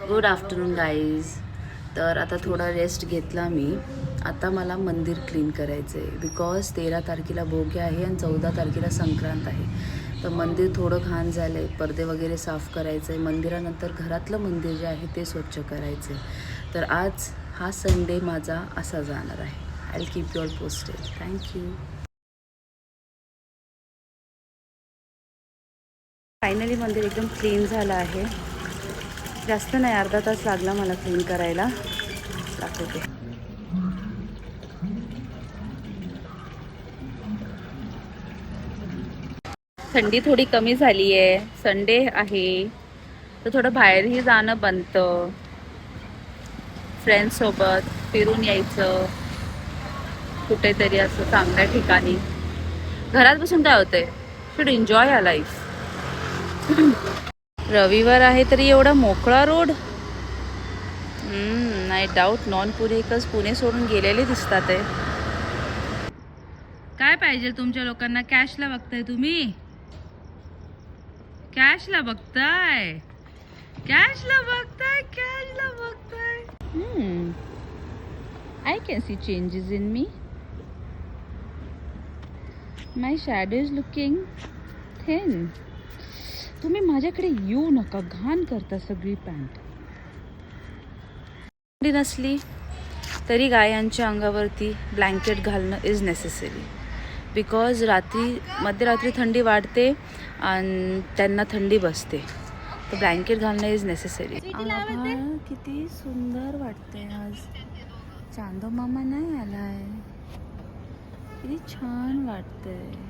Good afternoon guys. तर आता थोडा रेस्ट घेतला मी. आता मला मंदिर क्लीन करायचं आहे बिकॉज 13 तारखेला भोगी आहे आणि 14 तारखेला संक्रांत आहे. तर मंदिर थोडं घाण झालं आहे, पडदे वगैरे साफ करायचं आहे. मंदिरानंतर घरातलं मंदिर जे आहे ते स्वच्छ करायचं आहे. तर आज हा संडे माझा असा जाणार आहे. I will keep your posted. Thank you. Finally मंदिर एकदम क्लीन झालं आहे. जास्त नाही, अर्धा तास लागला मला क्लीन करायला. दाखवते. थंडी थोडी कमी झाली आहे, संडे आहे तर थोडं बाहेरही जाणं बनतं. फ्रेंड्ससोबत फिरून यायचं कुठेतरी असं चांगल्या ठिकाणी. घरात बसून काय होतंय, शुड एन्जॉय अ लाईफ. रविवार आहे तरी एवढा मोकळा रोड. आय डाऊट नॉन पुणेकच पुणे सोडून गेलेले दिसतात आहे. काय पाहिजे तुमच्या लोकांना? कॅशला बघताय तुम्ही? कॅशला बघताय, कॅशला बघताय, कॅशला बघताय. I can see changes in me. My shadow is looking thin. तुम्ही माझ्याकडे येऊ नका, घाण करता सगळी पॅन्ट. थंडी नसली तरी गायांच्या अंगावरती ब्लँकेट घालणं इज नेसेसरी बिकॉज मध्यरात्री थंडी वाढते आणि त्यांना थंडी बसते. तर ब्लँकेट घालणं इज नेसेसरी. किती सुंदर वाटते आज. चांदो मामा नाही आलाय, किती छान वाटतंय.